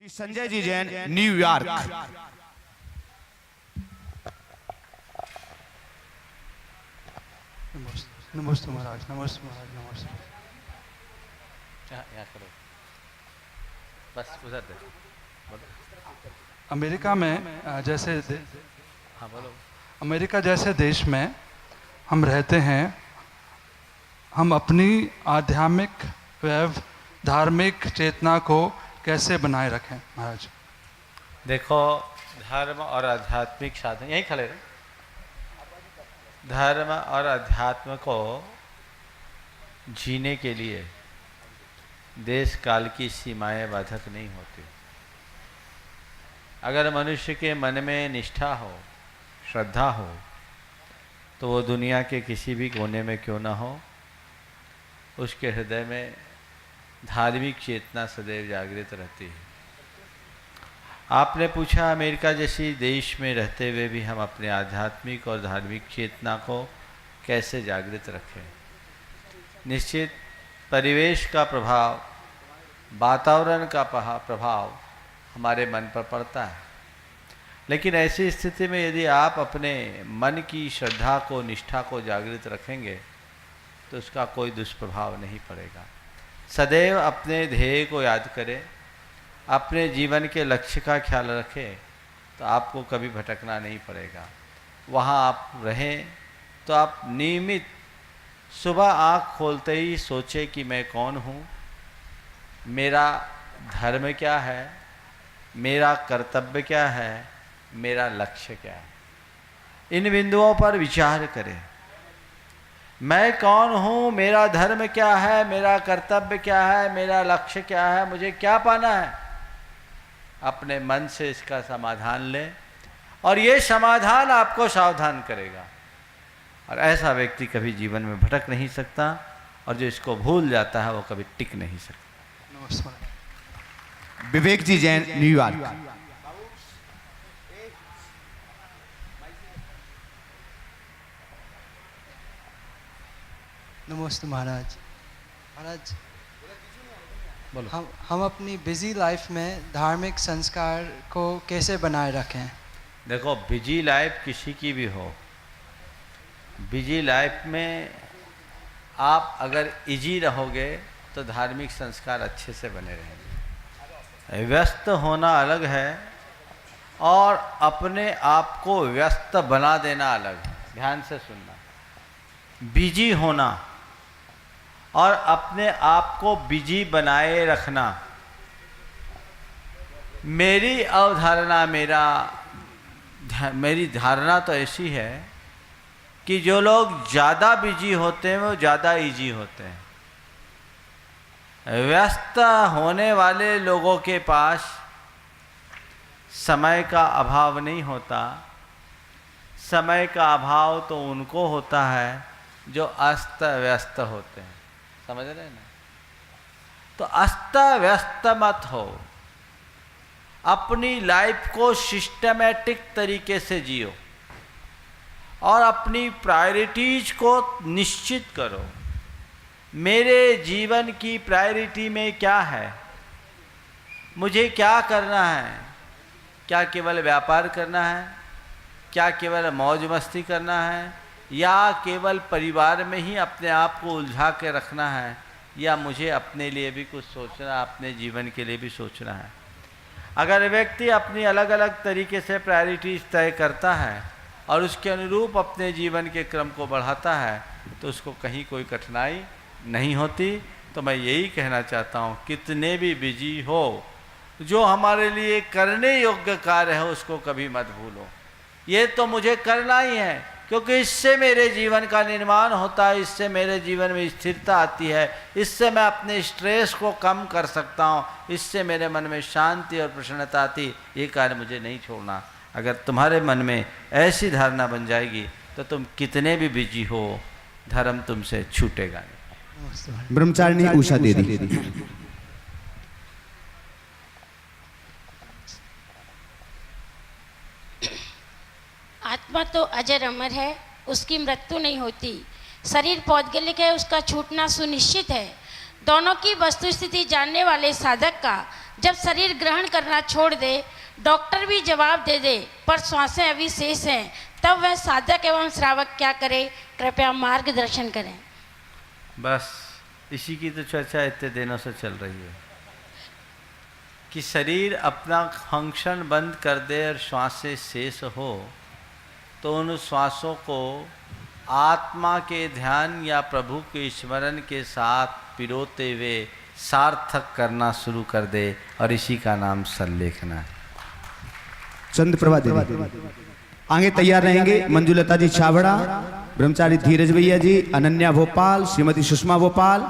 Sanjay ji Jain, New York. नमस्ते महाराज, नमस्ते महाराज, नमस्ते। यहाँ करो, बस उधर देखो, बोलो। अमेरिका में हाँ बोलो। अमेरिका जैसे देश में हम रहते हैं, हम अपनी आध्यात्मिक व धार्मिक चेतना को कैसे बनाए रखें महाराज? देखो, धर्म और आध्यात्मिक साधन, यहीं खड़े रहे। धर्म और अध्यात्म को जीने के लिए देश काल की सीमाएं बाधक नहीं होती। अगर मनुष्य के मन में निष्ठा हो, श्रद्धा हो, तो वो दुनिया के किसी भी कोने में क्यों ना हो, उसके हृदय में धार्मिक चेतना सदैव जागृत रहती है। आपने पूछा, अमेरिका जैसी देश में रहते हुए भी हम अपने आध्यात्मिक और धार्मिक चेतना को कैसे जागृत रखें? निश्चित परिवेश का प्रभाव, वातावरण का प्रभाव हमारे मन पर पड़ता है, लेकिन ऐसी स्थिति में यदि आप अपने मन की श्रद्धा को, निष्ठा को जागृत रखेंगे तो उसका कोई दुष्प्रभाव नहीं पड़ेगा। सदैव अपने ध्येय को याद करें, अपने जीवन के लक्ष्य का ख्याल रखें, तो आपको कभी भटकना नहीं पड़ेगा। वहाँ आप रहें तो आप नियमित सुबह आँख खोलते ही सोचें कि मैं कौन हूँ, मेरा धर्म क्या है, मेरा कर्तव्य क्या है, मेरा लक्ष्य क्या है। इन बिंदुओं पर विचार करें। मैं कौन हूँ, मेरा धर्म क्या है, मेरा कर्तव्य क्या है, मेरा लक्ष्य क्या है, मुझे क्या पाना है। अपने मन से इसका समाधान लें और ये समाधान आपको सावधान करेगा। और ऐसा व्यक्ति कभी जीवन में भटक नहीं सकता, और जो इसको भूल जाता है वो कभी टिक नहीं सकता। नमस्ते। विवेक जी जैन, न्यूयॉर्क। नमस्ते महाराज। महाराज, बोलो। हम अपनी बिजी लाइफ में धार्मिक संस्कार को कैसे बनाए रखें? देखो, बिजी लाइफ किसी की भी हो, बिजी लाइफ में आप अगर इजी रहोगे तो धार्मिक संस्कार अच्छे से बने रहेंगे। व्यस्त होना अलग है और अपने आप को व्यस्त बना देना अलग है। ध्यान से सुनना। बिजी होना और अपने आप को बिजी बनाए रखना, मेरी अवधारणा, मेरी धारणा तो ऐसी है कि जो लोग ज़्यादा बिजी होते हैं वो ज़्यादा इजी होते हैं। व्यस्त होने वाले लोगों के पास समय का अभाव नहीं होता। समय का अभाव तो उनको होता है जो अस्त व्यस्त होते हैं। समझ रहे हैं ना? तो अस्त व्यस्त मत हो, अपनी लाइफ को सिस्टमैटिक तरीके से जियो और अपनी प्रायोरिटीज को निश्चित करो। मेरे जीवन की प्रायोरिटी में क्या है, मुझे क्या करना है? क्या केवल व्यापार करना है? क्या केवल मौज मस्ती करना है? या केवल परिवार में ही अपने आप को उलझा के रखना है? या मुझे अपने लिए भी कुछ सोचना, अपने जीवन के लिए भी सोचना है? अगर व्यक्ति अपनी अलग अलग तरीके से प्रायोरिटीज तय करता है और उसके अनुरूप अपने जीवन के क्रम को बढ़ाता है तो उसको कहीं कोई कठिनाई नहीं होती। तो मैं यही कहना चाहता हूँ, कितने भी बिजी हो, जो हमारे लिए करने योग्य कार्य है उसको कभी मत भूलो। ये तो मुझे करना ही है, क्योंकि इससे मेरे जीवन का निर्माण होता है, इससे मेरे जीवन में स्थिरता आती है, इससे मैं अपने स्ट्रेस को कम कर सकता हूँ, इससे मेरे मन में शांति और प्रसन्नता आती। ये कार्य मुझे नहीं छोड़ना। अगर तुम्हारे मन में ऐसी धारणा बन जाएगी तो तुम कितने भी बिजी हो, धर्म तुमसे छूटेगा नहीं। ब्रह्मचारिणी उषा देवी। आत्मा तो अजर अमर है, उसकी मृत्यु नहीं होती। शरीर पौद्गलिक है, उसका छूटना सुनिश्चित है। दोनों की वस्तुस्थिति जानने वाले साधक का जब शरीर ग्रहण करना छोड़ दे, डॉक्टर भी जवाब दे दे पर श्वासें अभी शेष हैं, तब वह साधक एवं श्रावक क्या करे? कृपया मार्गदर्शन करें। बस इसी की तो चर्चा इतने दिनों से चल रही है कि शरीर अपना फंक्शन बंद कर दे और श्वासें शेष हो तो उन श्वासों को आत्मा के ध्यान या प्रभु के स्मरण के साथ पिरोते हुए सार्थक करना शुरू कर दे, और इसी का नाम संलेखना है। चंद प्रभा देवी आगे तैयार रहेंगे। मंजुलता जी छाबड़ा, ब्रह्मचारी धीरज भैया जी, अनन्या भोपाल, श्रीमती सुषमा भोपाल,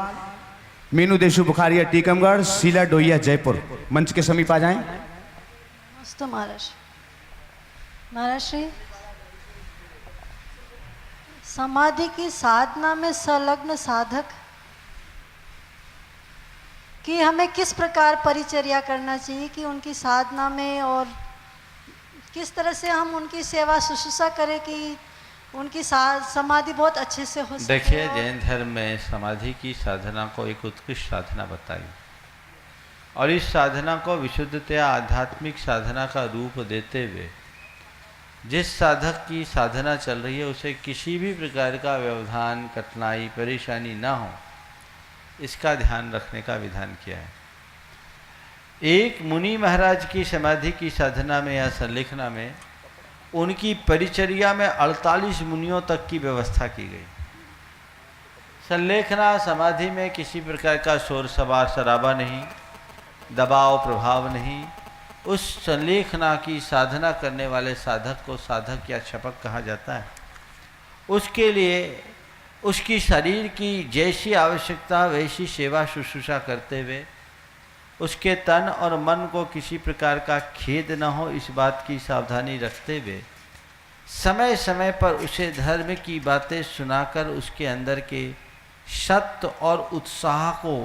मीनू देशु बुखारिया टीकमगढ़, शीला डोइया जयपुर, मंच के समीप आ जाएं। मस्त महाराज। महाराज श्री, समाधि की साधना में संलग्न साधक कि हमें किस प्रकार परिचर्या करना चाहिए कि उनकी साधना में, और किस तरह से हम उनकी सेवा शुश्रूषा करें कि उनकी समाधि बहुत अच्छे से हो सके। देखिए, जैन धर्म में समाधि की साधना को एक उत्कृष्ट साधना बताई, और इस साधना को विशुद्धतया आध्यात्मिक साधना का रूप देते हुए जिस साधक की साधना चल रही है उसे किसी भी प्रकार का व्यवधान, कठिनाई, परेशानी ना हो, इसका ध्यान रखने का विधान किया है। एक मुनि महाराज की समाधि की साधना में या संलेखना में उनकी परिचर्या में 48 मुनियों तक की व्यवस्था की गई। संलेखना समाधि में किसी प्रकार का शोर शराबा नहीं, दबाव प्रभाव नहीं। उस संलेखना की साधना करने वाले साधक को साधक या छपक कहा जाता है। उसके लिए उसकी शरीर की जैसी आवश्यकता वैसी सेवा शुश्रूषा करते हुए उसके तन और मन को किसी प्रकार का खेद न हो, इस बात की सावधानी रखते हुए समय समय पर उसे धर्म की बातें सुनाकर उसके अंदर के सत्य और उत्साह को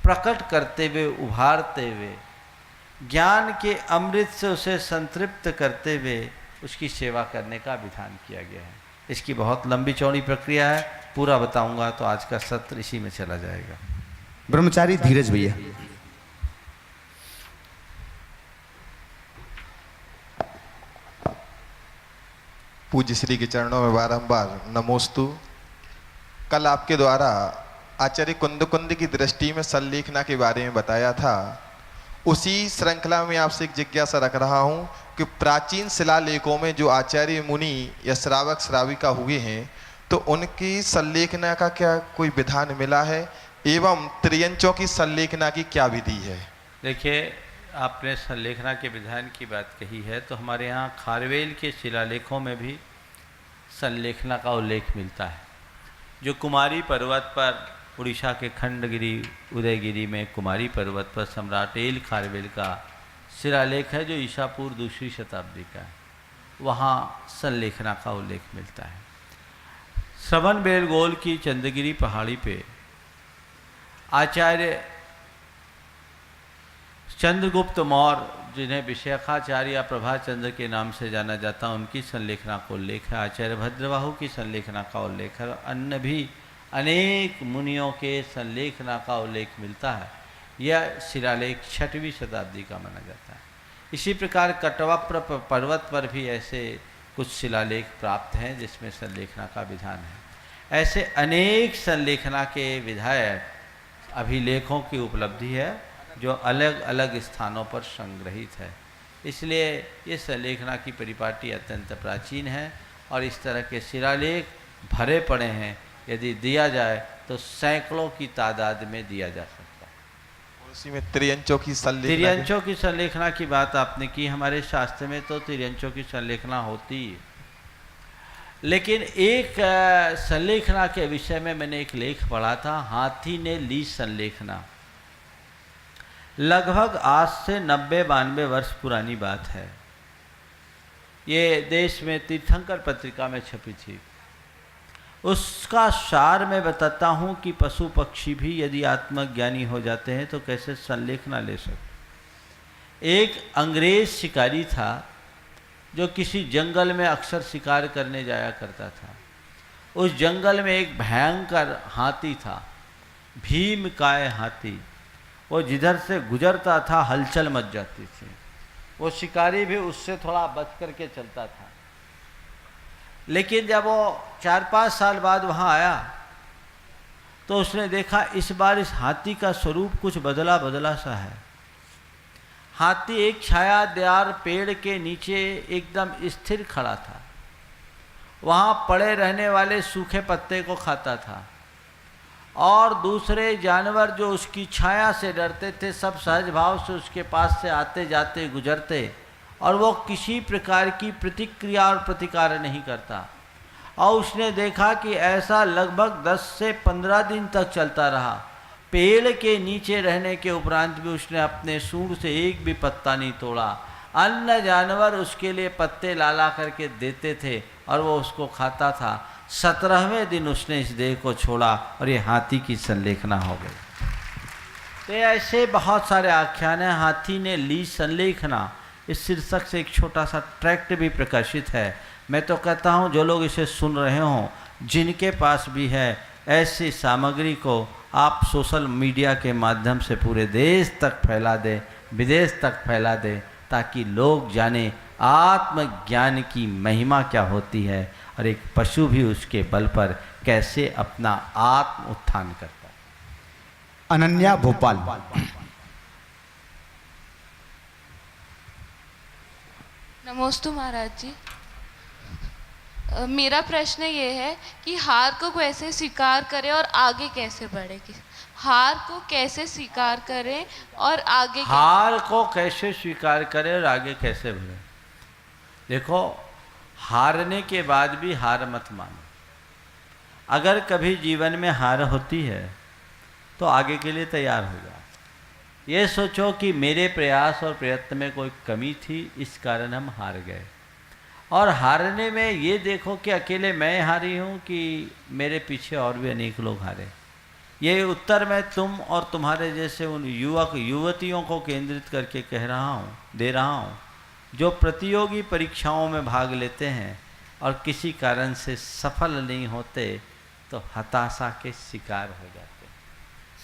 प्रकट करते हुए, उभारते हुए, ज्ञान के अमृत से उसे संतृप्त करते हुए उसकी सेवा करने का विधान किया गया है। इसकी बहुत लंबी चौड़ी प्रक्रिया है, पूरा बताऊंगा तो आज का सत्र इसी में चला जाएगा। ब्रह्मचारी धीरज भैया। पूज्य श्री के चरणों में बारंबार नमोस्तु। कल आपके द्वारा आचार्य कुंद की दृष्टि में संलेखना के बारे में बताया था। उसी श्रृंखला में आपसे एक जिज्ञासा रख रहा हूं कि प्राचीन शिलालेखों में जो आचार्य मुनि या श्रावक श्राविका हुए हैं तो उनकी संलेखना का क्या कोई विधान मिला है, एवं त्रियंचों की संलेखना की क्या विधि है? देखिए, आपने संलेखना के विधान की बात कही है तो हमारे यहाँ खारवेल के शिलालेखों में भी संलेखना का उल्लेख मिलता है। जो कुमारी पर्वत पर, उड़ीसा के खंडगिरी उदयगिरी में कुमारी पर्वत पर सम्राट एल खारवेल का शिलालेख है जो ईसा पूर्व 2वीं शताब्दी का है। वहाँ संलेखना का उल्लेख मिलता है। श्रवण बेलगोल की चंद्रगिरी पहाड़ी पे आचार्य चंद्रगुप्त मौर्य, जिन्हें विशाखाचार्य या प्रभाचंद्र के नाम से जाना जाता है, उनकी संलेखना का उल्लेख है। आचार्य भद्रबाहु की संलेखना का उल्लेख है। अन्य भी अनेक मुनियों के संलेखना का उल्लेख मिलता है। यह शिलालेख 6वीं शताब्दी का माना जाता है। इसी प्रकार कटवप्र पर्वत पर भी ऐसे कुछ शिलालेख प्राप्त हैं जिसमें संलेखना का विधान है। ऐसे अनेक संलेखना के विधायक अभिलेखों की उपलब्धि है जो अलग अलग स्थानों पर संग्रहित है। इसलिए ये संलेखना की परिपाटी अत्यंत प्राचीन है और इस तरह के शिलालेख भरे पड़े हैं। यदि दिया जाए तो सैकड़ों की तादाद में दिया जा सकता है। उसी में त्रियंचों की संलेखना, त्रियंचों की संलेखना की बात आपने की। हमारे शास्त्र में तो त्रियंचों की संलेखना होती है, लेकिन एक संलेखना के विषय में मैंने एक लेख पढ़ा था, हाथी ने ली संलेखना। लगभग आज से 90-92 वर्ष पुरानी बात है। ये देश में तीर्थंकर पत्रिका में छपी थी। उसका सार मैं बताता हूँ कि पशु पक्षी भी यदि आत्मज्ञानी हो जाते हैं तो कैसे संलेखना ले सकते। एक अंग्रेज शिकारी था जो किसी जंगल में अक्सर शिकार करने जाया करता था। उस जंगल में एक भयंकर हाथी था, भीमकाय हाथी। वो जिधर से गुजरता था हलचल मच जाती थी। वो शिकारी भी उससे थोड़ा बच करके चलता था। लेकिन जब वो 4-5 साल बाद वहाँ आया तो उसने देखा इस बार इस हाथी का स्वरूप कुछ बदला बदला सा है। हाथी एक छायादार पेड़ के नीचे एकदम स्थिर खड़ा था। वहाँ पड़े रहने वाले सूखे पत्ते को खाता था और दूसरे जानवर जो उसकी छाया से डरते थे सब सहज भाव से उसके पास से आते जाते गुजरते और वो किसी प्रकार की प्रतिक्रिया और प्रतिकार नहीं करता। और उसने देखा कि ऐसा लगभग 10 से 15 दिन तक चलता रहा। पेड़ के नीचे रहने के उपरांत भी उसने अपने सूंड से एक भी पत्ता नहीं तोड़ा। अन्य जानवर उसके लिए पत्ते ला ला करके देते थे और वो उसको खाता था। 17वें दिन उसने इस देह को छोड़ा और ये हाथी की संलेखना हो गई। तो ऐसे बहुत सारे आख्यान हैं। हाथी ने ली संलेखना, इस शीर्षक से एक छोटा सा ट्रैक्ट भी प्रकाशित है। मैं तो कहता हूँ जो लोग इसे सुन रहे हों, जिनके पास भी है ऐसी सामग्री को आप सोशल मीडिया के माध्यम से पूरे देश तक फैला दें, विदेश तक फैला दें, ताकि लोग जाने आत्मज्ञान की महिमा क्या होती है और एक पशु भी उसके बल पर कैसे अपना आत्म उत्थान करता है। अनन्या भोपाल। नमोस्तु महाराज जी। मेरा प्रश्न ये है कि हार को कैसे स्वीकार करें और आगे कैसे बढ़े। हार को कैसे स्वीकार करें और आगे हार को कैसे स्वीकार करें और आगे कैसे बढ़े। देखो, हारने के बाद भी हार मत मानो। अगर कभी जीवन में हार होती है तो आगे के लिए तैयार हो जाओ। ये सोचो कि मेरे प्रयास और प्रयत्न में कोई कमी थी, इस कारण हम हार गए। और हारने में ये देखो कि अकेले मैं हारी हूँ कि मेरे पीछे और भी अनेक लोग हारे। ये उत्तर मैं तुम और तुम्हारे जैसे उन युवक युवतियों को केंद्रित करके कह रहा हूँ, दे रहा हूँ, जो प्रतियोगी परीक्षाओं में भाग लेते हैं और किसी कारण से सफल नहीं होते तो हताशा के शिकार हो जाते हैं।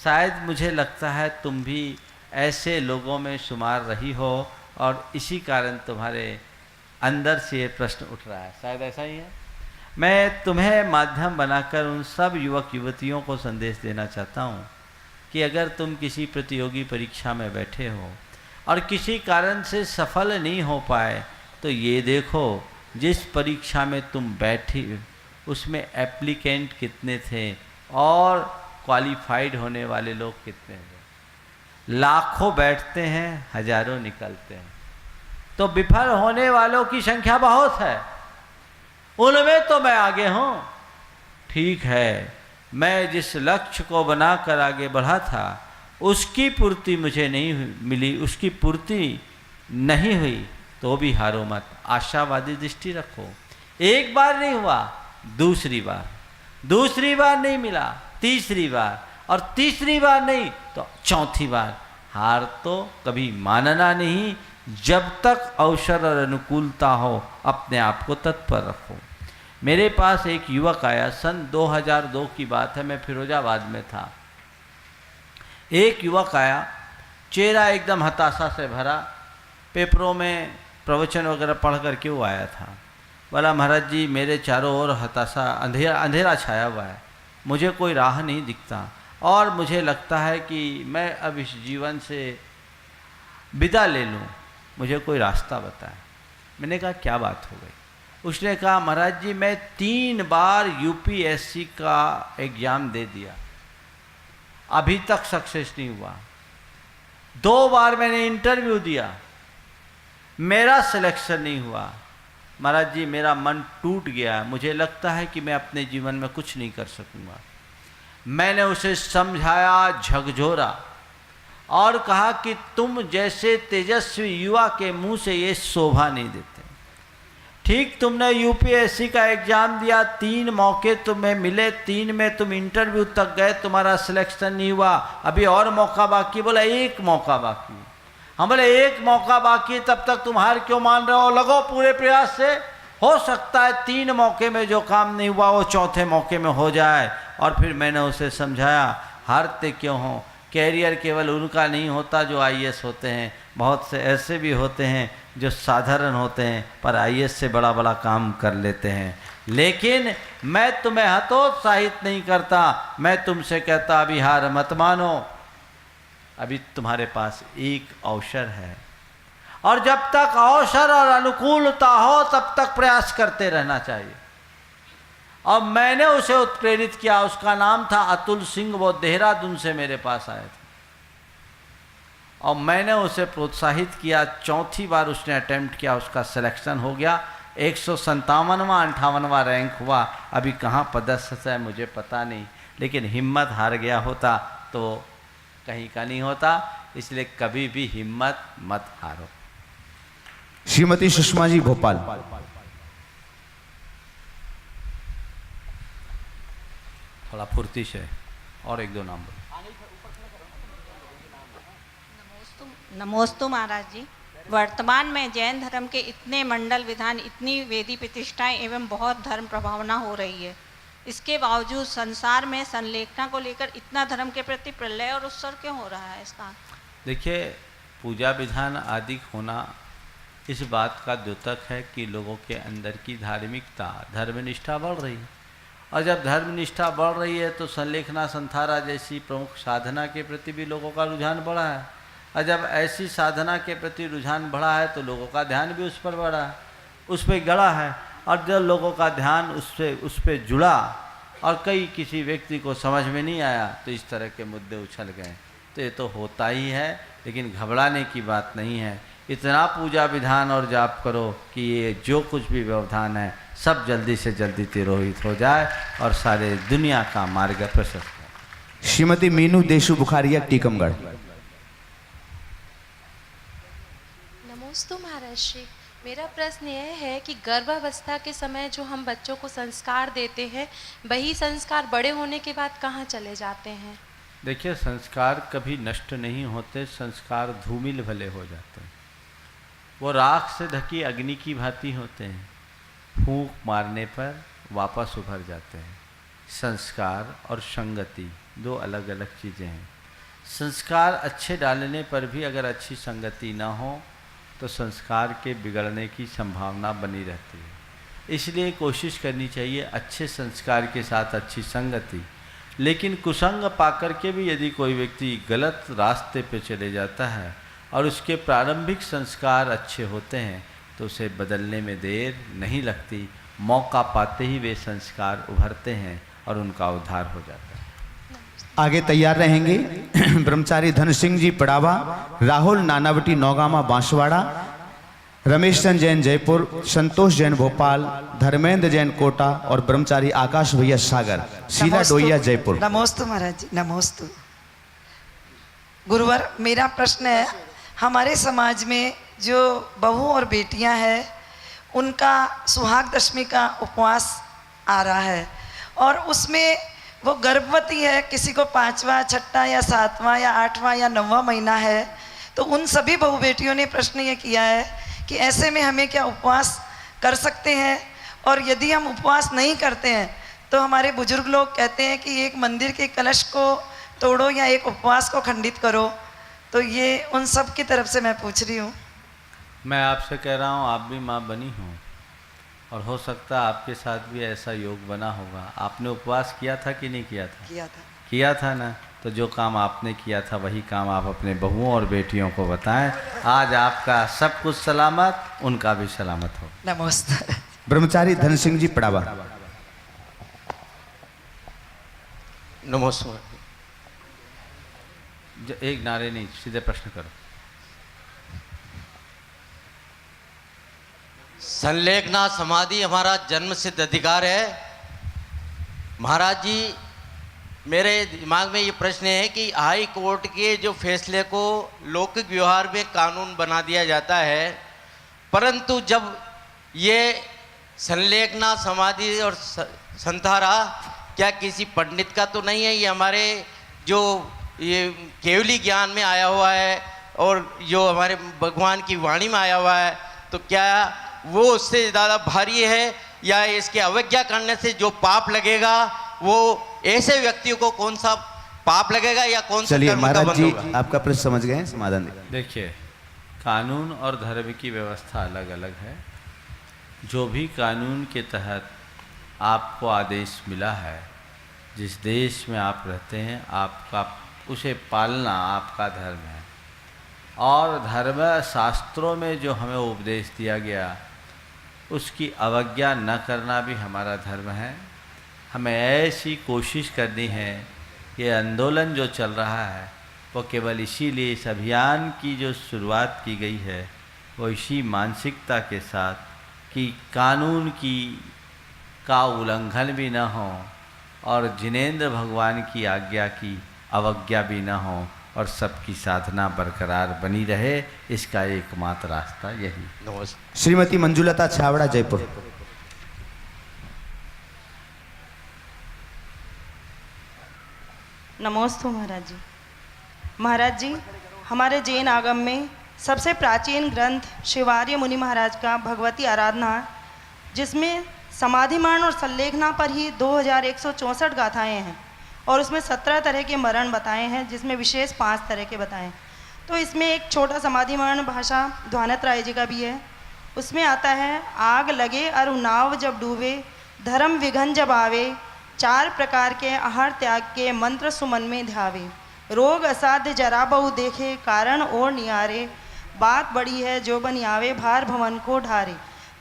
शायद मुझे लगता है तुम भी ऐसे लोगों में शुमार रही हो और इसी कारण तुम्हारे अंदर से ये प्रश्न उठ रहा है। शायद ऐसा ही है। मैं तुम्हें माध्यम बनाकर उन सब युवक युवतियों को संदेश देना चाहता हूँ कि अगर तुम किसी प्रतियोगी परीक्षा में बैठे हो और किसी कारण से सफल नहीं हो पाए तो ये देखो जिस परीक्षा में तुम बैठी उसमें एप्लीकेंट कितने थे और क्वालिफाइड होने वाले लोग कितने थे। लाखों बैठते हैं, हजारों निकलते हैं, तो विफल होने वालों की संख्या बहुत है। उनमें तो मैं आगे हूँ। ठीक है, मैं जिस लक्ष्य को बनाकर आगे बढ़ा था उसकी पूर्ति मुझे नहीं मिली, उसकी पूर्ति नहीं हुई तो भी हारो मत, आशावादी दृष्टि रखो। एक बार नहीं हुआ, दूसरी बार नहीं मिला, तीसरी बार, और तीसरी बार नहीं तो चौथी बार। हार तो कभी मानना नहीं, जब तक अवसर और अनुकूलता हो अपने आप को तत्पर रखो। मेरे पास एक युवक आया, सन 2002 की बात है, मैं फिरोजाबाद में था। एक युवक आया, चेहरा एकदम हताशा से भरा, पेपरों में प्रवचन वगैरह पढ़ कर के वो आया था। बोला, महाराज जी मेरे चारों ओर हताशा अंधेरा छाया हुआ है, मुझे कोई राह नहीं दिखता और मुझे लगता है कि मैं अब इस जीवन से विदा ले लूँ, मुझे कोई रास्ता बताए। मैंने कहा क्या बात हो गई? उसने कहा, महाराज जी मैं 3 बार यूपीएससी का एग्ज़ाम दे दिया, अभी तक सक्सेस नहीं हुआ। 2 बार मैंने इंटरव्यू दिया, मेरा सिलेक्शन नहीं हुआ। महाराज जी मेरा मन टूट गया, मुझे लगता है कि मैं अपने जीवन में कुछ नहीं कर सकूंगा। मैंने उसे समझाया, झकझोरा और कहा कि तुम जैसे तेजस्वी युवा के मुंह से ये शोभा नहीं देते। ठीक, तुमने यूपीएससी का एग्जाम दिया, 3 मौके तुम्हें मिले, 3 में तुम इंटरव्यू तक गए, तुम्हारा सिलेक्शन नहीं हुआ, अभी और मौका बाकी। बोला 1 मौका बाकी। हम बोले 1 मौका बाकी, तब तक तुम हार क्यों मान रहे हो? लगो पूरे प्रयास से, हो सकता है 3 मौके में जो काम नहीं हुआ वो 4थे मौके में हो जाए। और फिर मैंने उसे समझाया, हारते क्यों हो, कैरियर केवल उनका नहीं होता जो आईएएस होते हैं, बहुत से ऐसे भी होते हैं जो साधारण होते हैं पर आईएएस से बड़ा बड़ा काम कर लेते हैं। लेकिन मैं तुम्हें हतोत्साहित नहीं करता, मैं तुमसे कहता अभी हार मत मानो, अभी तुम्हारे पास एक अवसर है और जब तक अवसर और अनुकूलता हो तब तक प्रयास करते रहना चाहिए। और मैंने उसे उत्प्रेरित किया, उसका नाम था अतुल सिंह, वो देहरादून से मेरे पास आए थे और मैंने उसे प्रोत्साहित किया। चौथी बार उसने अटेम्प्ट किया, उसका सिलेक्शन हो गया, 157वां रैंक हुआ। अभी कहाँ पदस्थ है मुझे पता नहीं, लेकिन हिम्मत हार गया होता तो कहीं का नहीं होता, इसलिए कभी भी हिम्मत मत हारो। श्रीमती सुषमा जी भोपाल। थोड़ा फुर्ती से और एक दो नाम बोलो। नमोस्तु महाराज जी। वर्तमान में जैन धर्म के इतने मंडल विधान, इतनी वेदी प्रतिष्ठाएं एवं बहुत धर्म प्रभावना हो रही है, इसके बावजूद संसार में संलेखना को लेकर इतना धर्म के प्रति प्रलय और उत्सव क्यों हो रहा है? इसका देखिए, पूजा विधान आदि होना इस बात का द्योतक है कि लोगों के अंदर की धार्मिकता, धर्मनिष्ठा बढ़ रही है। और जब धर्मनिष्ठा बढ़ रही है तो संलेखना संथारा जैसी प्रमुख साधना के प्रति भी लोगों का रुझान बढ़ा है। और जब ऐसी साधना के प्रति रुझान बढ़ा है तो लोगों का ध्यान भी उस पर बढ़ा है, उस पर गड़ा है। और जब लोगों का ध्यान उस पर जुड़ा और किसी व्यक्ति को समझ में नहीं आया तो इस तरह के मुद्दे उछल गए। तो ये तो होता ही है, लेकिन घबराने की बात नहीं है। इतना पूजा विधान और जाप करो कि ये जो कुछ भी व्यवधान है सब जल्दी से जल्दी तिरोहित हो जाए और सारे दुनिया का मार्ग प्रशस्त हो। श्रीमती मीनू देशु बुखारिया, टीकमगढ़। नमोस्तु महाराज श्री। मेरा प्रश्न यह है कि गर्भावस्था के समय जो हम बच्चों को संस्कार देते हैं, वही संस्कार बड़े होने के बाद कहाँ चले जाते हैं? देखिए, संस्कार कभी नष्ट नहीं होते, संस्कार धूमिल भले हो जाते हैं। वो राख से ढकी अग्नि की भांति होते हैं, फूंक मारने पर वापस उभर जाते हैं। संस्कार और संगति दो अलग अलग चीज़ें हैं। संस्कार अच्छे डालने पर भी अगर अच्छी संगति ना हो तो संस्कार के बिगड़ने की संभावना बनी रहती है। इसलिए कोशिश करनी चाहिए अच्छे संस्कार के साथ अच्छी संगति। लेकिन कुसंग पाकर के भी यदि कोई व्यक्ति गलत रास्ते पे चले जाता है और उसके प्रारंभिक संस्कार अच्छे होते हैं तो उसे बदलने में देर नहीं लगती। मौका पाते ही वे संस्कार उभरते हैं और उनका उद्धार हो जाता है। आगे तैयार रहेंगे ब्रह्मचारी धन सिंह जी पड़ावा, राहुल नानावटी नौगामा बांसवाड़ा, रमेश चंद जैन जयपुर, संतोष जैन भोपाल, धर्मेंद्र जैन कोटा और ब्रह्मचारी आकाश भैया सागर, शीला डोइया जयपुर। नमोस्तु महाराज जी, नमोस्तु। गुरुवर, मेरा प्रश्न है, हमारे समाज में जो बहू और बेटियां हैं उनका सुहाग दशमी का उपवास आ रहा है और उसमें वो गर्भवती है, किसी को 5वां, 6वां या 7वां या 8वां या 9वां महीना है, तो उन सभी बहू बेटियों ने प्रश्न ये किया है कि ऐसे में हमें क्या उपवास कर सकते हैं? और यदि हम उपवास नहीं करते हैं तो हमारे बुजुर्ग लोग कहते हैं कि एक मंदिर के कलश को तोड़ो या एक उपवास को खंडित करो। तो ये उन सब की तरफ से मैं पूछ रही हूँ। मैं आपसे कह रहा हूँ, आप भी माँ बनी हो और हो सकता है आपके साथ भी ऐसा योग बना होगा। आपने उपवास किया था कि नहीं किया था? किया था ना। तो जो काम आपने किया था वही काम आप अपने बहुओं और बेटियों को बताएं। आज आपका सब कुछ सलामत, उनका भी सलामत हो। नमस्ते। ब्रह्मचारी धन सिंह जी पड़ावा। नमस्ते। एक नारे नहीं, सीधे प्रश्न करो। संलेखना समाधि हमारा जन्म सिद्ध अधिकार है। महाराज जी, मेरे दिमाग में ये प्रश्न है कि हाई कोर्ट के जो फैसले को लौकिक व्यवहार में कानून बना दिया जाता है, परंतु जब ये संलेखना समाधि और संथारा क्या किसी पंडित का तो नहीं है? ये हमारे जो ये केवली ज्ञान में आया हुआ है और जो हमारे भगवान की वाणी में आया हुआ है, तो क्या वो उससे ज़्यादा भारी है या इसके अवज्ञा करने से जो पाप लगेगा वो ऐसे व्यक्तियों को कौन सा पाप लगेगा या कौन सा चलिए कर्म का महाराज बंध जी होगा? आपका प्रश्न समझ गए हैं, समाधान दीजिए। देखिए, कानून और धर्म की व्यवस्था अलग अलग है। जो भी कानून के तहत आपको आदेश मिला है, जिस देश में आप रहते हैं, आपका उसे पालना आपका धर्म है। और धर्म शास्त्रों में जो हमें उपदेश दिया गया उसकी अवज्ञा न करना भी हमारा धर्म है। हमें ऐसी कोशिश करनी है, ये आंदोलन जो चल रहा है वो केवल इसीलिए, इस अभियान की जो शुरुआत की गई है वो इसी मानसिकता के साथ कि कानून का उल्लंघन भी न हो और जिनेंद्र भगवान की आज्ञा की अवज्ञा भी न हो और सबकी साधना बरकरार बनी रहे, इसका एकमात्र रास्ता यही। श्रीमती मंजुलता छावड़ा, जयपुर। नमोस्तु महाराज जी। महाराज जी, हमारे जैन आगम में सबसे प्राचीन ग्रंथ शिवार्य मुनि महाराज का भगवती आराधना, जिसमें समाधिमरण और संलेखना पर ही 2164 गाथाएं हैं और उसमें 17 तरह के मरण बताए हैं, जिसमें विशेष 5 तरह के बताएं। तो इसमें एक छोटा समाधिमरण भाषा ध्वानत राय जी का भी है। उसमें आता है, आग लगे अरु नाव जब डूबे, धर्म विघन जब आवे, 4 प्रकार के आहार त्याग के मंत्र सुमन में ध्यावे, रोग असाध्य जरा बहु देखे, कारण और नियारे, बात बड़ी है जो बन आवे, भार भवन को ढारे।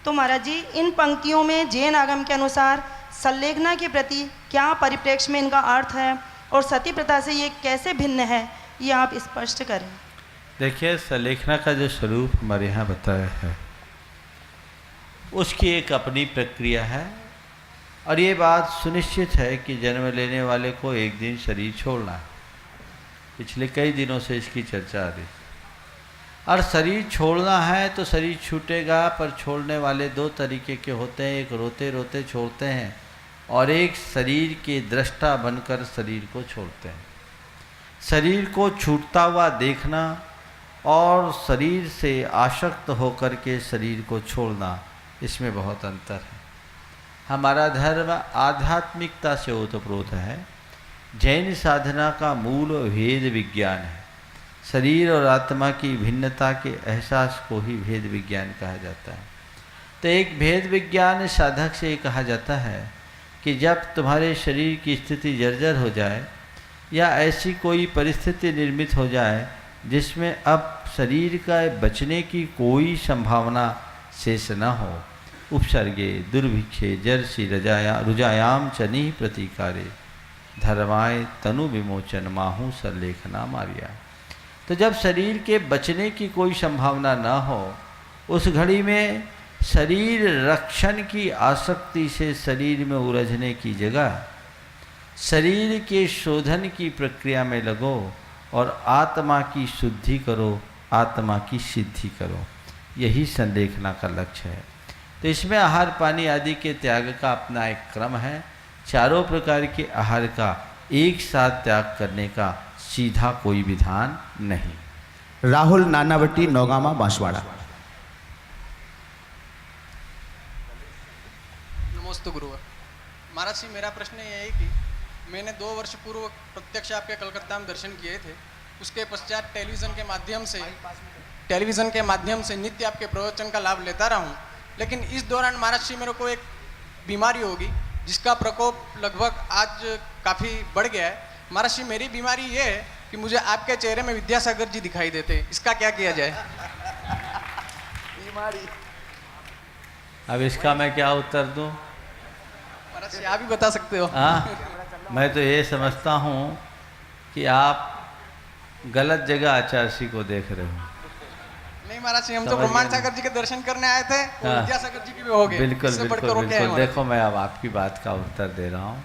तो महाराज जी, इन पंक्तियों में जैन आगम के अनुसार संलेखना के प्रति क्या परिप्रेक्ष्य में इनका अर्थ है और सती प्रथा से ये कैसे भिन्न है, ये आप स्पष्ट करें। देखिए, संलेखना का जो स्वरूप हमारे यहाँ बताया है उसकी एक अपनी प्रक्रिया है और ये बात सुनिश्चित है कि जन्म लेने वाले को एक दिन शरीर छोड़ना है। पिछले कई दिनों से इसकी चर्चा आ रही। और शरीर छोड़ना है तो शरीर छूटेगा, पर छोड़ने वाले 2 तरीके के होते हैं। एक रोते रोते छोड़ते हैं और एक शरीर के दृष्टा बनकर शरीर को छोड़ते हैं। शरीर को छूटता हुआ देखना और शरीर से आसक्त होकर के शरीर को छोड़ना, इसमें बहुत अंतर है। हमारा धर्म आध्यात्मिकता से ओतप्रोत है। जैन साधना का मूल भेद विज्ञान है। शरीर और आत्मा की भिन्नता के एहसास को ही भेद विज्ञान कहा जाता है। तो एक भेद विज्ञान साधक से ये कहा जाता है कि जब तुम्हारे शरीर की स्थिति जर्जर हो जाए या ऐसी कोई परिस्थिति निर्मित हो जाए जिसमें अब शरीर का बचने की कोई संभावना शेष न हो, उपसर्गे दुर्भिक्षे जर्सी रुजायाम चनि प्रतीकारे, धर्माय तनु विमोचन माहू संलेखना मारिया। तो जब शरीर के बचने की कोई संभावना न हो, उस घड़ी में शरीर रक्षण की आसक्ति से शरीर में उलझने की जगह शरीर के शोधन की प्रक्रिया में लगो और आत्मा की शुद्धि करो, आत्मा की सिद्धि करो। यही संलेखना का लक्ष्य है। तो इसमें आहार पानी आदि के त्याग का अपना एक क्रम है। चारों प्रकार के आहार का एक साथ त्याग करने का सीधा कोई विधान नहीं। राहुल नानावटी, नौगामा, बांसवाड़ा। नमस्ते गुरुवर। महाराज जी, मेरा प्रश्न ये है कि मैंने 2 वर्ष पूर्व प्रत्यक्ष आपके कलकत्ता में दर्शन किए थे। उसके पश्चात टेलीविज़न के माध्यम से नित्य आपके प्रवचन का लाभ लेता रहा हूँ। लेकिन इस दौरान महाराज जी, मेरे को एक बीमारी होगी जिसका प्रकोप लगभग आज काफ़ी बढ़ गया है। महाराज जी, मेरी बीमारी ये है कि मुझे आपके चेहरे में विद्यासागर जी दिखाई देते हैं। इसका क्या किया जाए? बीमारी। अब इसका मैं क्या उत्तर दूं? महाराज जी, आप ही बता सकते हो। मैं तो ये समझता हूँ कि आप गलत जगह आचार्य को देख रहे हो। नहीं महाराज जी, हम तो ब्रह्मांड सागर जी के दर्शन करने आए थे, वो विद्यासागर जी के भी हो गए। बिल्कुल बिल्कुल बिल्कुल। देखो, मैं अब आपकी बात का उत्तर दे रहा हूँ।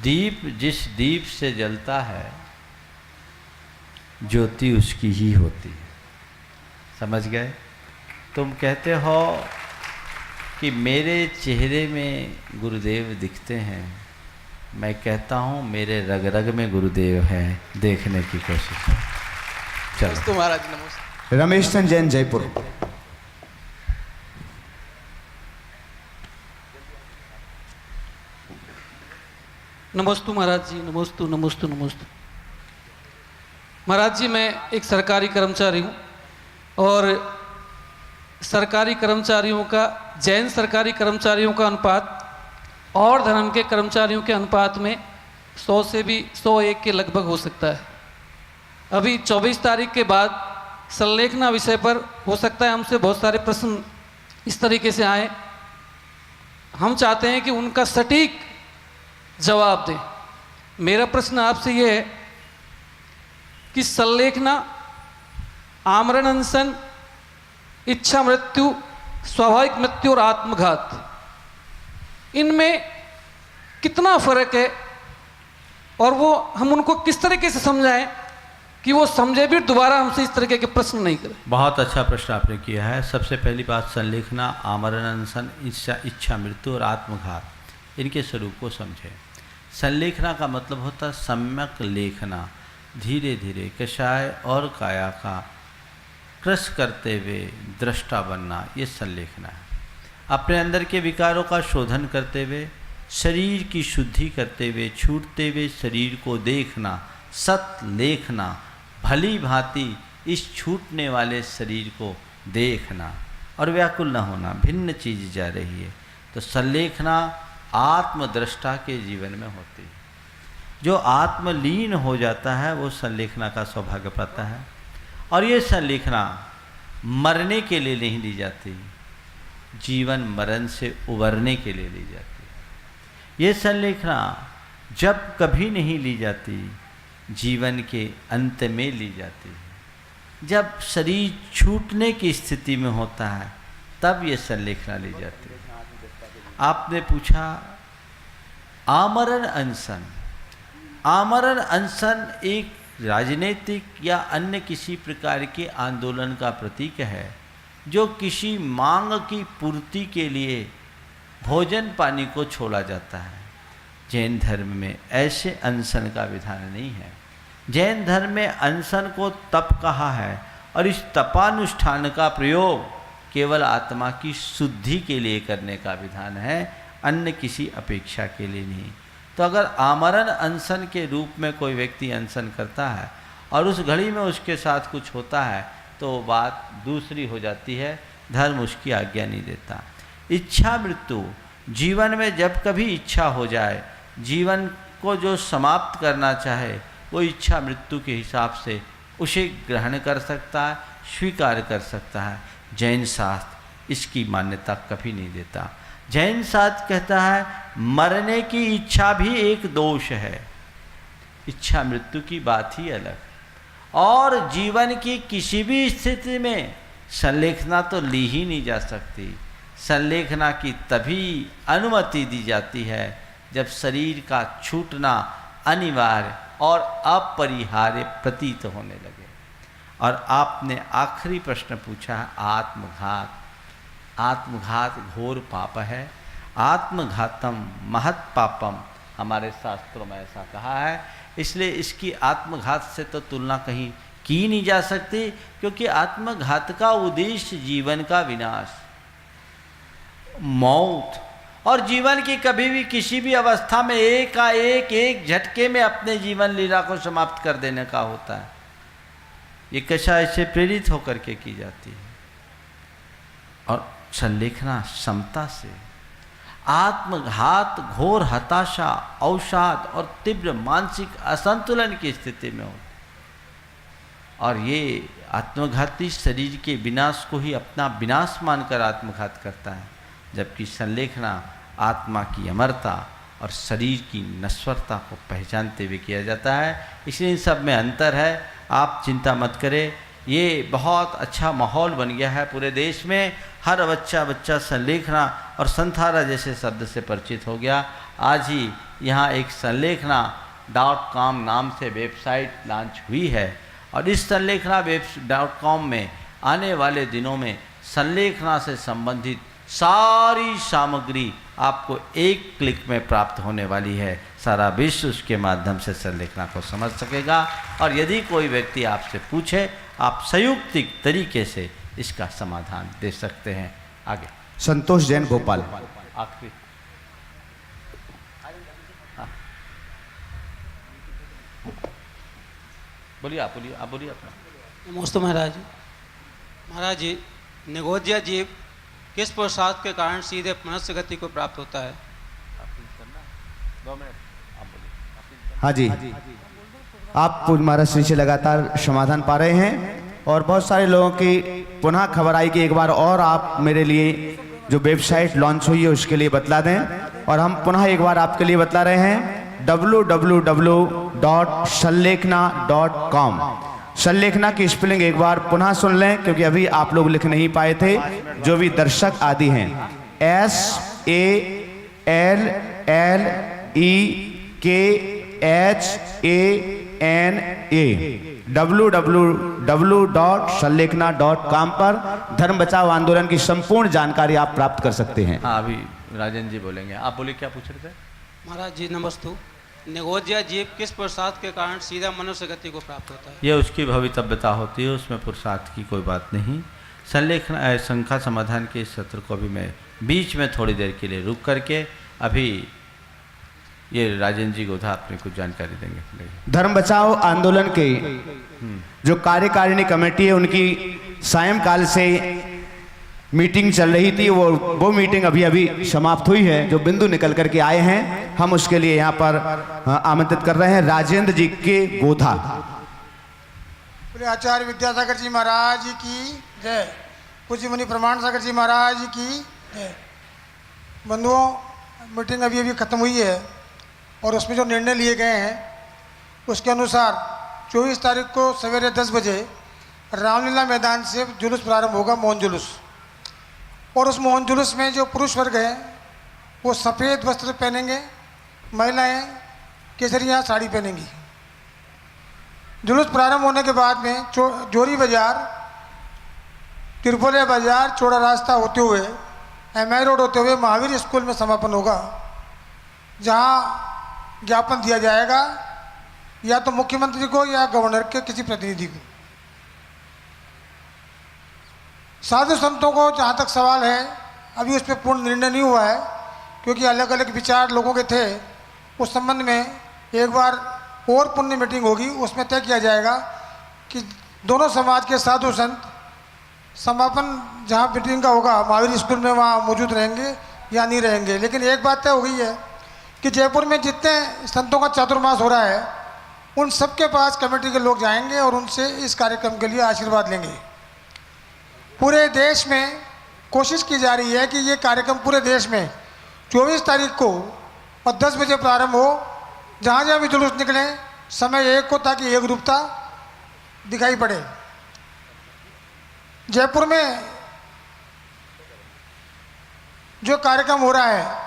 दीप जिस दीप से जलता है, ज्योति उसकी ही होती है। समझ गए? तुम कहते हो कि मेरे चेहरे में गुरुदेव दिखते हैं, मैं कहता हूँ मेरे रग रग में गुरुदेव हैं। देखने की कोशिश है। चलो महाराज, नमस्ते। रमेश चंद जैन, जयपुर। नमस्तु महाराज जी, नमस्तु नमस्तु नमस्तु। महाराज जी, मैं एक सरकारी कर्मचारी हूँ और सरकारी कर्मचारियों का, जैन सरकारी कर्मचारियों का अनुपात और धर्म के कर्मचारियों के अनुपात में 100 से भी 101 के लगभग हो सकता है। अभी 24 तारीख के बाद संलेखना विषय पर हो सकता है हमसे बहुत सारे प्रश्न इस तरीके से आए। हम चाहते हैं कि उनका सटीक जवाब दें। मेरा प्रश्न आपसे ये है कि संलेखना, आमरण अनशन, इच्छा मृत्यु, स्वाभाविक मृत्यु और आत्मघात, इनमें कितना फर्क है और वो हम उनको किस तरीके से समझाएं कि वो समझे भी दोबारा हमसे इस तरीके के प्रश्न नहीं करें। बहुत अच्छा प्रश्न आपने किया है। सबसे पहली बात, संलेखना, आमरण अनशन, इच्छा मृत्यु और आत्मघात, इनके स्वरूप को समझें। संलेखना का मतलब होता है सम्यक लेखना, धीरे धीरे कषाय और काया का क्रश करते हुए दृष्टा बनना, ये संलेखना है। अपने अंदर के विकारों का शोधन करते हुए, शरीर की शुद्धि करते हुए, छूटते हुए शरीर को देखना, सत लेखना, भली भांति इस छूटने वाले शरीर को देखना और व्याकुल न होना, भिन्न चीज जा रही है। तो संलेखना आत्मदृष्टा के जीवन में होती है। जो आत्मलीन हो जाता है वो संलेखना का सौभाग्य पाता है। और ये संलेखना मरने के लिए नहीं ली जाती, जीवन मरण से उबरने के लिए ली जाती है। ये संलेखना जब कभी नहीं ली जाती, जीवन के अंत में ली जाती है। जब शरीर छूटने की स्थिति में होता है तब ये संलेखना ली जाती है। आपने पूछा आमरण अनशन। आमरण अनशन एक राजनीतिक या अन्य किसी प्रकार के आंदोलन का प्रतीक है जो किसी मांग की पूर्ति के लिए भोजन पानी को छोड़ा जाता है। जैन धर्म में ऐसे अनशन का विधान नहीं है। जैन धर्म में अनशन को तप कहा है और इस तपानुष्ठान का प्रयोग केवल आत्मा की शुद्धि के लिए करने का विधान है, अन्य किसी अपेक्षा के लिए नहीं। तो अगर आमरण अनशन के रूप में कोई व्यक्ति अनशन करता है और उस घड़ी में उसके साथ कुछ होता है तो बात दूसरी हो जाती है, धर्म उसकी आज्ञा नहीं देता। इच्छा मृत्यु, जीवन में जब कभी इच्छा हो जाए, जीवन को जो समाप्त करना चाहे वो इच्छा मृत्यु के हिसाब से उसे ग्रहण कर सकता है, स्वीकार कर सकता है। जैन शास्त्र इसकी मान्यता कभी नहीं देता। जैन शास्त्र कहता है मरने की इच्छा भी एक दोष है, इच्छा मृत्यु की बात ही अलग। और जीवन की किसी भी स्थिति में संलेखना तो ली ही नहीं जा सकती। संलेखना की तभी अनुमति दी जाती है जब शरीर का छूटना अनिवार्य और अपरिहार्य प्रतीत होने लगे। और आपने आखिरी प्रश्न पूछा है आत्मघात। आत्मघात घोर पाप है। आत्मघातम महत् पापम, हमारे शास्त्रों में ऐसा कहा है। इसलिए इसकी आत्मघात से तो तुलना कहीं की नहीं जा सकती, क्योंकि आत्मघात का उद्देश्य जीवन का विनाश, मौत, और जीवन की कभी भी किसी भी अवस्था में एक झटके में अपने जीवन लीला को समाप्त कर देने का होता है। ये कषाय से प्रेरित होकर के की जाती है। और संलेखना समता से, आत्मघात घोर हताशा, अवसाद और तीव्र मानसिक असंतुलन की स्थिति में हो। और ये आत्मघाती शरीर के विनाश को ही अपना विनाश मानकर आत्मघात करता है, जबकि संलेखना आत्मा की अमरता और शरीर की नश्वरता को पहचानते हुए किया जाता है। इसलिए इन सब में अंतर है। आप चिंता मत करें, ये बहुत अच्छा माहौल बन गया है पूरे देश में। हर बच्चा संलेखना और संथारा जैसे शब्द से परिचित हो गया। आज ही यहाँ एक संलेखना.com नाम से वेबसाइट लॉन्च हुई है और इस संलेखना.com में आने वाले दिनों में संलेखना से संबंधित सारी सामग्री आपको एक क्लिक में प्राप्त होने वाली है। सारा विश्व उसके माध्यम से संलेखना को समझ सकेगा। और यदि कोई व्यक्ति आपसे पूछे, आप संयुक्तिक तरीके से इसका समाधान दे सकते हैं। आगे संतोष जैन भोपाल। आखिरी बोलिए आप बोलिए अपना। नमस्ते महाराज। महाराज जी, निगोजिया जीव किस पुरुषार्थ के कारण सीधे मनुष्य गति को प्राप्त होता है? हाँ जी, आप पूज्य महाराज श्री से लगातार समाधान पा रहे हैं और बहुत सारे लोगों की पुनः खबर आई कि एक बार और आप मेरे लिए जो वेबसाइट लॉन्च हुई है उसके लिए बतला दें, और हम पुनः एक बार आपके लिए बतला रहे हैं www.sallekna.com। सल्लेखना की स्पेलिंग एक बार पुनः सुन लें, क्योंकि अभी आप लोग लिख नहीं पाए थे, जो भी दर्शक आदि हैं। SALLEKHANA www.sallekna.com पर धर्म बचाओ आंदोलन की संपूर्ण जानकारी आप प्राप्त कर सकते हैं। हाँ, अभी राजन जी बोलेंगे। आप बोलिए, क्या पूछ रहे थे? महाराज जी नमस्तु। निगोजिया जीव किस पुरुषार्थ के कारण सीधा मनुष्य गति को प्राप्त होता है? ये उसकी भवितव्यता होती है, उसमें पुरुषार्थ की कोई बात नहीं। संलेखन शंका समाधान के इस सत्र को अभी मैं बीच में थोड़ी देर के लिए रुक करके अभी ये राजन जी गोधा अपने कुछ जानकारी देंगे। धर्म बचाओ आंदोलन के जो कार्यकारिणी कमेटी है उनकी सायंकाल से मीटिंग चल रही थी, वो मीटिंग अभी अभी समाप्त हुई है। जो बिंदु निकल करके आए हैं, हम उसके लिए यहाँ पर आमंत्रित कर रहे हैं राजेंद्र जी के गोधा। पूरे आचार्य विद्यासागर जी महाराज की जय। पूज्य मुनि प्रमाण सागर जी महाराज की जय। बंधुओं, मीटिंग अभी अभी खत्म हुई है और उसमें जो निर्णय लिए गए हैं उसके अनुसार 24 तारीख को सवेरे 10 बजे रामलीला मैदान से जुलूस प्रारंभ होगा, मोहन जुलूस। और उस मोहन जुलूस में जो पुरुष वर्ग है वो सफ़ेद वस्त्र पहनेंगे, महिलाएं केसरिया साड़ी पहनेंगी। जुलूस प्रारंभ होने के बाद में जोरी बाजार, तिरपोलिया बाजार, चौड़ा रास्ता होते हुए MI रोड होते हुए महावीर स्कूल में समापन होगा, जहां ज्ञापन दिया जाएगा या तो मुख्यमंत्री को या गवर्नर के किसी प्रतिनिधि को। साधु संतों को जहाँ तक सवाल है, अभी उस पर पूर्ण निर्णय नहीं हुआ है, क्योंकि अलग अलग विचार लोगों के थे। उस संबंध में एक बार और पुण्य मीटिंग होगी, उसमें तय किया जाएगा कि दोनों समाज के साधु संत समापन जहाँ मीटिंग का होगा महावीर स्कूल में वहाँ मौजूद रहेंगे या नहीं रहेंगे। लेकिन एक बात तय हो गई है कि जयपुर में जितने संतों का चातुर्मास हो रहा है उन सबके पास कमेटी के लोग जाएंगे और उनसे इस कार्यक्रम के लिए आशीर्वाद लेंगे। पूरे देश में कोशिश की जा रही है कि ये कार्यक्रम पूरे देश में 24 तारीख को और 10 बजे प्रारंभ हो, जहाँ जहाँ भी जुलूस निकले समय एक हो, ताकि एक रूपता दिखाई पड़े। जयपुर में जो कार्यक्रम हो रहा है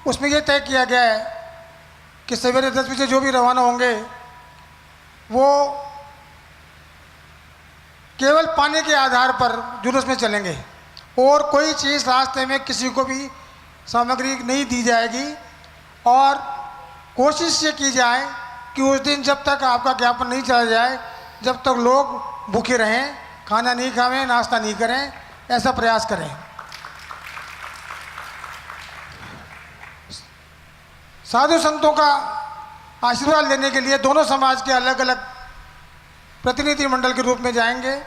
उसमें यह तय किया गया है कि सवेरे 10 बजे जो भी रवाना होंगे वो केवल पानी के आधार पर जुलूस में चलेंगे और कोई चीज़ रास्ते में किसी को भी सामग्री नहीं दी जाएगी। और कोशिश ये की जाए कि उस दिन जब तक आपका ज्ञापन नहीं चला जाए, जब तक लोग भूखे रहें, खाना नहीं खावें, नाश्ता नहीं करें, ऐसा प्रयास करें। साधु संतों का आशीर्वाद लेने के लिए दोनों समाज के अलग अलग प्रतिनिधि मंडल के रूप में जाएंगे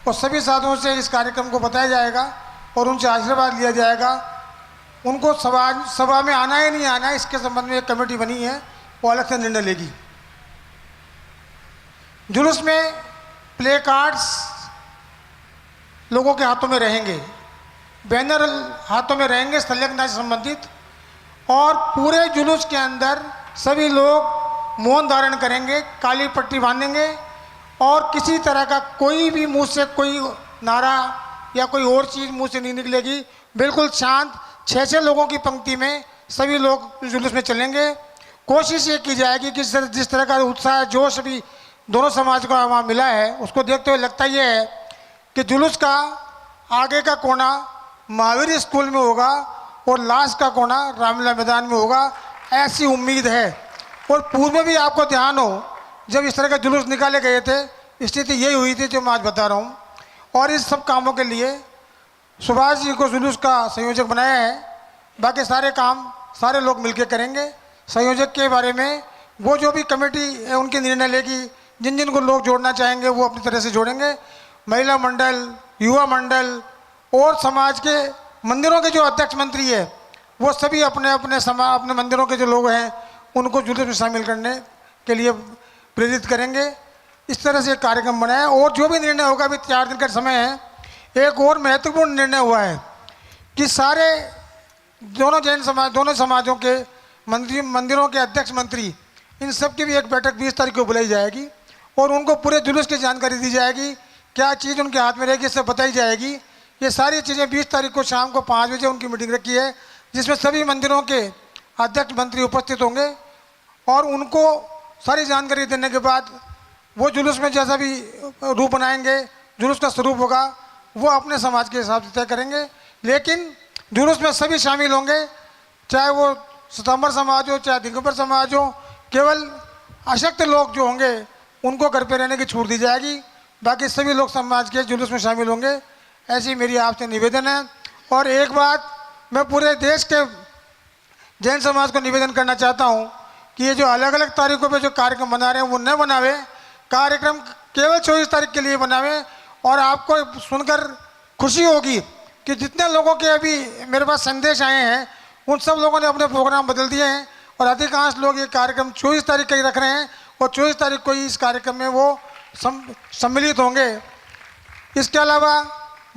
और सभी साधुओं से इस कार्यक्रम को बताया जाएगा और उनसे आशीर्वाद लिया जाएगा। उनको सभा में आना है नहीं आना है, इसके संबंध में एक कमेटी बनी है, वो अलग से निर्णय लेगी। जुलूस में प्ले कार्ड्स लोगों के हाथों में रहेंगे, बैनर हाथों में रहेंगे संलग्नता से संबंधित, और पूरे जुलूस के अंदर सभी लोग मौन धारण करेंगे, काली पट्टी बांधेंगे और किसी तरह का कोई भी मुंह से कोई नारा या कोई और चीज़ मुंह से नहीं निकलेगी। बिल्कुल शांत 6-6 लोगों की पंक्ति में सभी लोग जुलूस में चलेंगे। कोशिश ये की जाएगी कि जिस तरह का उत्साह जोश अभी दोनों समाज को वहाँ मिला है, उसको देखते हुए लगता ये है कि जुलूस का आगे का कोना महावीर स्कूल में होगा और लास्ट का कोना रामलीला मैदान में होगा, ऐसी उम्मीद है। और पूर्व में भी आपको ध्यान हो, जब इस तरह के जुलूस निकाले गए थे स्थिति यही हुई थी जो मैं आज बता रहा हूँ। और इस सब कामों के लिए सुभाष जी को जुलूस का संयोजक बनाया है। बाकी सारे काम सारे लोग मिलकर करेंगे। संयोजक के बारे में वो जो भी कमेटी है उनके निर्णय लेगी, जिन जिन को लोग जोड़ना चाहेंगे वो अपनी तरह से जोड़ेंगे। महिला मंडल, युवा मंडल और समाज के मंदिरों के जो अध्यक्ष मंत्री है वो सभी अपने अपने मंदिरों के जो लोग हैं उनको जुलूस में शामिल करने के लिए प्रेरित करेंगे। इस तरह से एक कार्यक्रम बना है और जो भी निर्णय होगा, अभी 4 दिन का समय है। एक और महत्वपूर्ण निर्णय हुआ है कि सारे दोनों समाजों के मंदिरों के अध्यक्ष मंत्री, इन सब की भी एक बैठक 20 तारीख को बुलाई जाएगी और उनको पूरे जुलूस की जानकारी दी जाएगी, क्या चीज़ उनके हाथ में रहेगी इससे बताई जाएगी। ये सारी चीज़ें 20 तारीख को शाम को 5 बजे उनकी मीटिंग रखी है, जिसमें सभी मंदिरों के अध्यक्ष मंत्री उपस्थित होंगे और उनको सारी जानकारी देने के बाद वो जुलूस में जैसा भी रूप बनाएंगे, जुलूस का स्वरूप होगा वो अपने समाज के हिसाब से तय करेंगे। लेकिन जुलूस में सभी शामिल होंगे, चाहे वो सितंबर समाज हो चाहे दिगंबर समाज हो। केवल अशक्त लोग जो होंगे उनको घर पे रहने की छूट दी जाएगी, बाकी सभी लोग समाज के जुलूस में शामिल होंगे। ऐसी मेरी आपसे निवेदन है। और एक बात मैं पूरे देश के जैन समाज को निवेदन करना चाहता हूँ कि ये जो अलग अलग तारीखों पे जो कार्यक्रम बना रहे हैं वो न बनावे, कार्यक्रम केवल 24 तारीख के लिए बनावे। और आपको सुनकर खुशी होगी कि जितने लोगों के अभी मेरे पास संदेश आए हैं उन सब लोगों ने अपने प्रोग्राम बदल दिए हैं और अधिकांश लोग ये कार्यक्रम 24 तारीख का ही रख रहे हैं और 24 तारीख को ही इस कार्यक्रम में वो सम्मिलित होंगे। इसके अलावा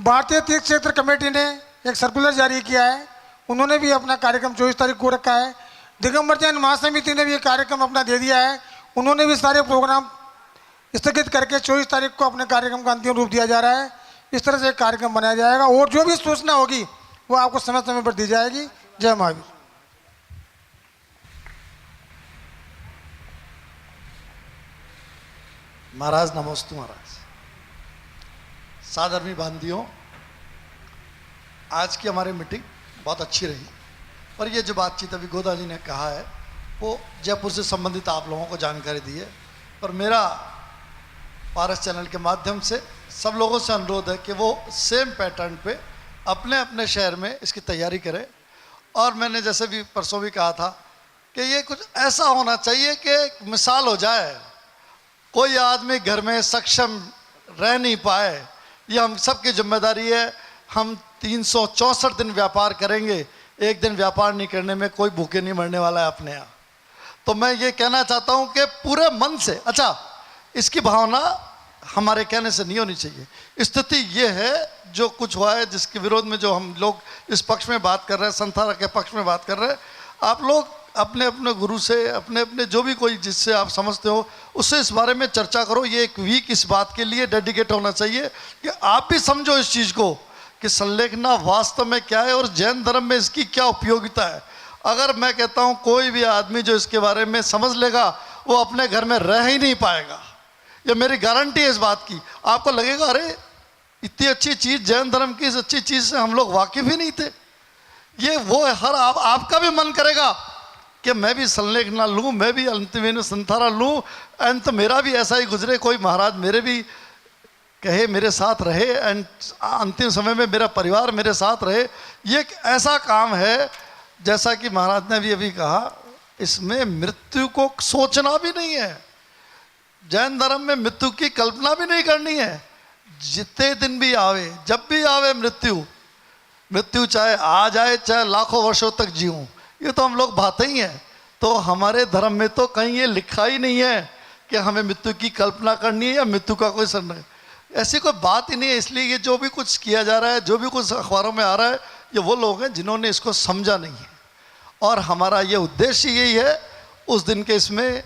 भारतीय तीर्थ क्षेत्र कमेटी ने एक सर्कुलर जारी किया है, उन्होंने भी अपना कार्यक्रम 24 तारीख को रखा है। दिगंबर जैन महासमिति ने भी ये कार्यक्रम अपना दे दिया है, उन्होंने भी सारे प्रोग्राम स्थगित करके 24 तारीख को अपने कार्यक्रम का अंतिम रूप दिया जा रहा है। इस तरह से एक कार्यक्रम बनाया जाएगा और जो भी सूचना होगी वो आपको समय समय पर दी जाएगी। जय महावीर। महाराज नमोस्तु। महाराज सादरणी बांधियों, आज की हमारी मीटिंग बहुत अच्छी रही और ये जो बातचीत अभी गोदा जी ने कहा है वो जयपुर से संबंधित आप लोगों को जानकारी दी है। पर मेरा पारस चैनल के माध्यम से सब लोगों से अनुरोध है कि वो सेम पैटर्न पे अपने अपने शहर में इसकी तैयारी करें। और मैंने जैसे भी परसों भी कहा था कि ये कुछ ऐसा होना चाहिए कि एक मिसाल हो जाए, कोई आदमी घर में सक्षम रह नहीं पाए, ये हम सबकी जिम्मेदारी है। हम 364 दिन व्यापार करेंगे, एक दिन व्यापार नहीं करने में कोई भूखे नहीं मरने वाला है अपने यहाँ। तो मैं ये कहना चाहता हूँ कि पूरे मन से, अच्छा इसकी भावना हमारे कहने से नहीं होनी चाहिए। स्थिति ये है जो कुछ हुआ है, जिसके विरोध में जो हम लोग इस पक्ष में बात कर रहे हैं, संथारा के पक्ष में बात कर रहे हैं, आप लोग अपने अपने गुरु से, अपने अपने जो भी कोई जिससे आप समझते हो उससे इस बारे में चर्चा करो। ये एक वीक इस बात के लिए डेडिकेट होना चाहिए कि आप भी समझो इस चीज़ को कि संलेखना वास्तव में क्या है और जैन धर्म में इसकी क्या उपयोगिता है। अगर मैं कहता हूँ कोई भी आदमी जो इसके बारे में समझ लेगा वो अपने घर में रह ही नहीं पाएगा, ये मेरी गारंटी है इस बात की। आपको लगेगा अरे इतनी अच्छी चीज़ जैन धर्म की, इस अच्छी चीज़ से हम लोग वाकिफ़ ही नहीं थे। ये वो हर आपका भी मन करेगा कि मैं भी संलेखना लूँ, मैं भी अंतिम संथारा लूँ, अंत मेरा भी ऐसा ही गुजरे, कोई महाराज मेरे भी कहे मेरे साथ रहे एंड अंतिम समय में मेरा परिवार मेरे साथ रहे। ये एक ऐसा काम है, जैसा कि महाराज ने भी अभी कहा, इसमें मृत्यु को सोचना भी नहीं है। जैन धर्म में मृत्यु की कल्पना भी नहीं करनी है। जितने दिन भी आवे, जब भी आवे मृत्यु चाहे आ जाए चाहे लाखों वर्षों तक जीऊं, ये तो हम लोग बातें ही हैं। तो हमारे धर्म में तो कहीं ये लिखा ही नहीं है कि हमें मृत्यु की कल्पना करनी है या मृत्यु का कोई संदेह, ऐसी कोई बात ही नहीं है। इसलिए ये जो भी कुछ किया जा रहा है, जो भी कुछ अखबारों में आ रहा है, ये वो लोग हैं जिन्होंने इसको समझा नहीं है। और हमारा ये उद्देश्य यही है उस दिन के इसमें,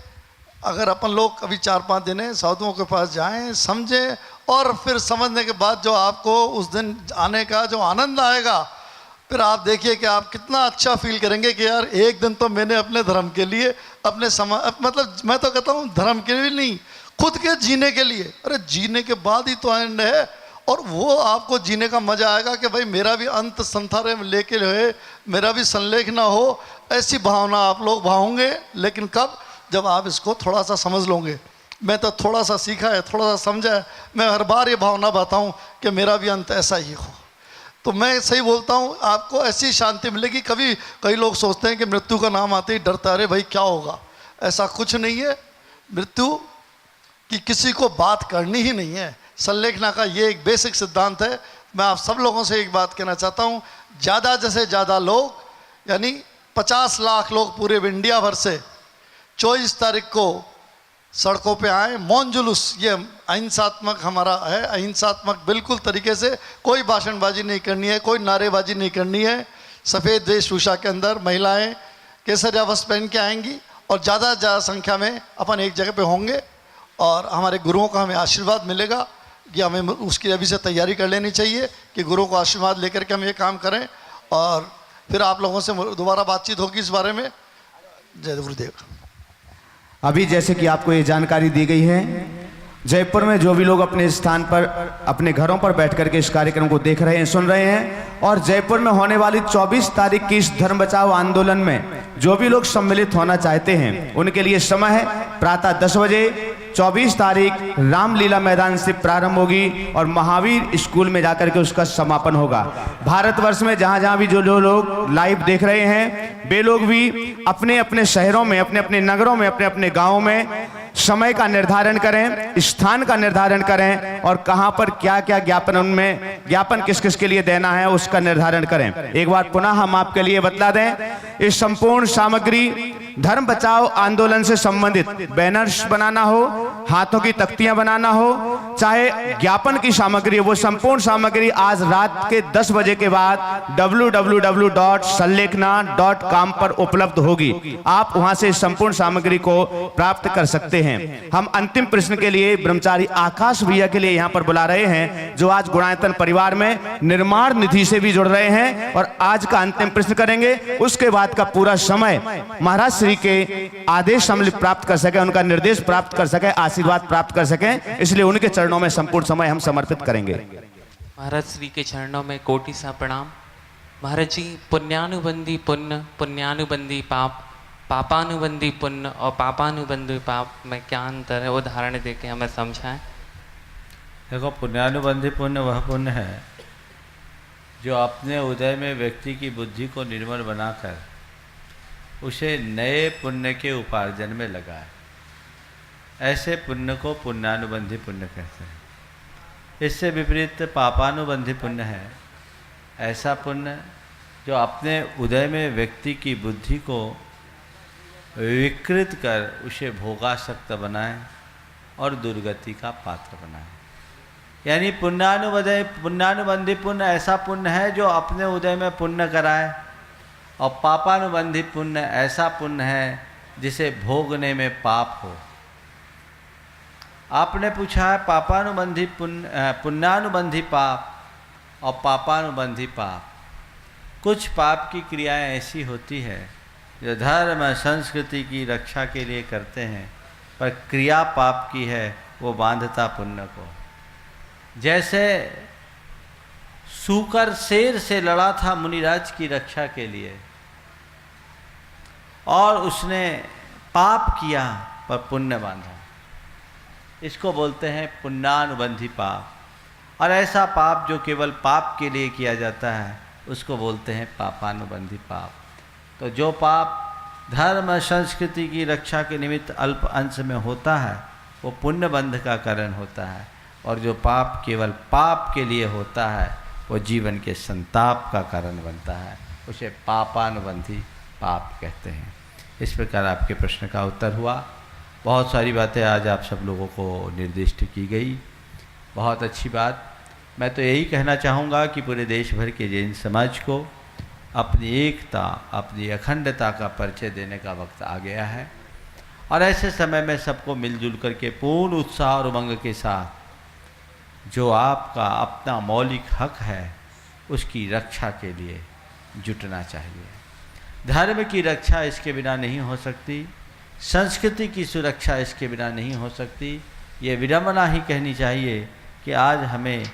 अगर अपन लोग कभी 4-5 दिन साधुओं के पास जाएं, समझें और फिर समझने के बाद जो आपको उस दिन आने का जो आनंद आएगा, फिर आप देखिए कि आप कितना अच्छा फील करेंगे कि यार एक दिन तो मैंने अपने धर्म के लिए, अपने समाज, मतलब मैं तो कहता हूँ धर्म के लिए नहीं, खुद के जीने के लिए, अरे जीने के बाद ही तो एंड है। और वो आपको जीने का मजा आएगा कि भाई मेरा भी अंत संथारे में लेके रहे, मेरा भी संलेख ना हो, ऐसी भावना आप लोग भाओगे। लेकिन कब? जब आप इसको थोड़ा सा समझ लोगे। मैं तो थोड़ा सा सीखा है, थोड़ा सा समझा है, मैं हर बार ये भावना बताऊं कि मेरा भी अंत ऐसा ही हो। तो मैं सही बोलता हूं, आपको ऐसी शांति मिलेगी। कई लोग सोचते हैं कि मृत्यु का नाम आते ही डरता है, अरे भाई क्या होगा, ऐसा कुछ नहीं है। मृत्यु की किसी को बात करनी ही नहीं है। संलेखना का ये एक बेसिक सिद्धांत है। मैं आप सब लोगों से एक बात कहना चाहता हूँ, ज़्यादा से ज़्यादा लोग यानी 50 लाख लोग पूरे इंडिया भर से 24 तारीख को सड़कों पे आए। मौन जुलूस ये अहिंसात्मक हमारा है, अहिंसात्मक बिल्कुल तरीके से, कोई भाषणबाजी नहीं करनी है, कोई नारेबाजी नहीं करनी है। सफ़ेद वेशभूषा के अंदर महिलाएं केसरिया वस्त्र पहन के आएंगी और ज़्यादा से ज़्यादा संख्या में अपन एक जगह पे होंगे और हमारे गुरुओं का हमें आशीर्वाद मिलेगा कि हमें उसकी अभी से तैयारी कर लेनी चाहिए कि गुरुओं को आशीर्वाद लेकर के हम ये काम करें और फिर आप लोगों से दोबारा बातचीत होगी इस बारे में। जय गुरुदेव। अभी जैसे कि आपको ये जानकारी दी गई है, जयपुर में जो भी लोग अपने स्थान पर अपने घरों पर बैठ करके इस कार्यक्रम को देख रहे हैं, सुन रहे हैं, और जयपुर में होने वाली 24 तारीख की इस धर्म बचाओ आंदोलन में जो भी लोग सम्मिलित होना चाहते हैं उनके लिए समय है प्रातः 10 बजे। 24 तारीख रामलीला मैदान से प्रारंभ होगी और महावीर स्कूल में जाकर के उसका समापन होगा। भारतवर्ष में जहां जहां भी जो लोग लाइव देख रहे हैं वे लोग भी अपने अपने शहरों में, अपने अपने नगरों में, अपने अपने गांवों में समय का निर्धारण करें, स्थान का निर्धारण करें और कहां पर क्या क्या ज्ञापन, उनमें ज्ञापन किस किस के लिए देना है उसका निर्धारण करें। एक बार पुनः हम आपके लिए बतला दें, इस संपूर्ण सामग्री धर्म बचाओ आंदोलन से संबंधित बैनर्स बनाना हो, हाथों की तख्तियां बनाना हो, चाहे ज्ञापन की सामग्री, वो संपूर्ण सामग्री आज रात के 10 बजे के बाद www.sanlekhna.com पर उपलब्ध होगी। आप वहां से संपूर्ण सामग्री को प्राप्त कर सकते हैं। हम अंतिम प्रश्न के लिए ब्रह्मचारी आकाश भैया के लिए यहां पर बुला रहे हैं, जो आज गुणायतन परिवार में निर्माण निधि से भी जुड़ रहे हैं और आज का अंतिम प्रश्न करेंगे। उसके बाद का पूरा समय महाराज श्री के आदेश हम प्राप्त कर सके, उनका निर्देश प्राप्त कर सके, आशीर्वाद प्राप्त कर सके, इसलिए उनके चरणों में संपूर्ण समय हम समर्पित करेंगे। महाराज श्री के चरणों में कोटि सा प्रणाम। महाराज जी, पुण्यानुबंधी पुण्य, पुण्यानुबंधी पाप, पापानुबंधी पुण्य और पापानुबंधी पाप में क्या अंतर है, उदाहरण देके हमें समझाएं। देखो, पुण्यानुबंधी पुण्य वह पुण्य है जो अपने उदय में व्यक्ति की बुद्धि को निर्मल बनाकर उसे नए पुण्य के उपार्जन में लगाए, ऐसे पुण्य को पुण्यानुबंधी पुण्य कहते हैं। इससे विपरीत पापानुबंधी पुण्य है ऐसा पुण्य जो अपने उदय में व्यक्ति की बुद्धि को विकृत कर उसे भोगासक्त बनाए और दुर्गति का पात्र बनाए। यानी पुण्यानुबंधी पुण्य ऐसा पुण्य है जो अपने उदय में पुण्य कराए, और पापानुबंधी पुण्य ऐसा पुण्य है जिसे भोगने में पाप हो। आपने पूछा है पापानुबंधी पुण्य, पुण्यानुबंधी पाप और पापानुबंधी पाप। कुछ पाप की क्रियाएं ऐसी होती है जो धर्म संस्कृति की रक्षा के लिए करते हैं, पर क्रिया पाप की है, वो बांधता पुण्य को। जैसे सूकर शेर से लड़ा था मुनिराज की रक्षा के लिए और उसने पाप किया पर पुण्य बांधा, इसको बोलते हैं पुण्यानुबंधी पाप। और ऐसा पाप जो केवल पाप के लिए किया जाता है उसको बोलते हैं पापानुबंधी पाप। तो जो पाप धर्म संस्कृति की रक्षा के निमित्त अल्प अंश में होता है वो पुण्य बंध का कारण होता है, और जो पाप केवल पाप के लिए होता है वो जीवन के संताप का कारण बनता है, उसे पापानुबंधी पाप कहते हैं। इस प्रकार आपके प्रश्न का उत्तर हुआ। बहुत सारी बातें आज आप सब लोगों को निर्दिष्ट की गई, बहुत अच्छी बात। मैं तो यही कहना चाहूँगा कि पूरे देश भर के जैन समाज को अपनी एकता, अपनी अखंडता का परिचय देने का वक्त आ गया है, और ऐसे समय में सबको मिलजुल करके पूर्ण उत्साह और उमंग के साथ जो आपका अपना मौलिक हक है उसकी रक्षा के लिए जुटना चाहिए। धर्म की रक्षा इसके बिना नहीं हो सकती, संस्कृति की सुरक्षा इसके बिना नहीं हो सकती। ये विडंबना ही कहनी चाहिए कि आज हमें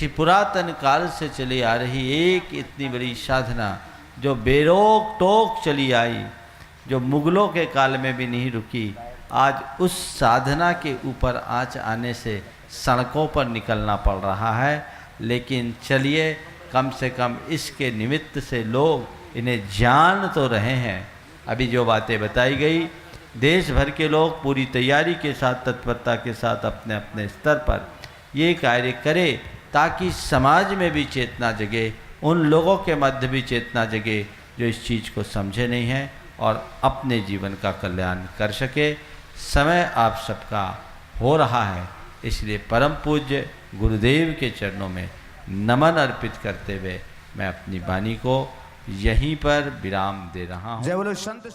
पुरातन काल से चली आ रही एक इतनी बड़ी साधना जो बेरोक टोक चली आई, जो मुगलों के काल में भी नहीं रुकी, आज उस साधना के ऊपर आँच आने से सड़कों पर निकलना पड़ रहा है। लेकिन चलिए, कम से कम इसके निमित्त से लोग इन्हें जान तो रहे हैं। अभी जो बातें बताई गई देश भर के लोग पूरी तैयारी के साथ, तत्परता के साथ अपने अपने स्तर पर ये कार्य करें ताकि समाज में भी चेतना जगे, उन लोगों के मध्य भी चेतना जगे जो इस चीज़ को समझे नहीं हैं और अपने जीवन का कल्याण कर सके। समय आप सबका हो रहा है, इसलिए परम पूज्य गुरुदेव के चरणों में नमन अर्पित करते हुए मैं अपनी वाणी को यहीं पर विराम दे रहा हूँ। जय बोलो संत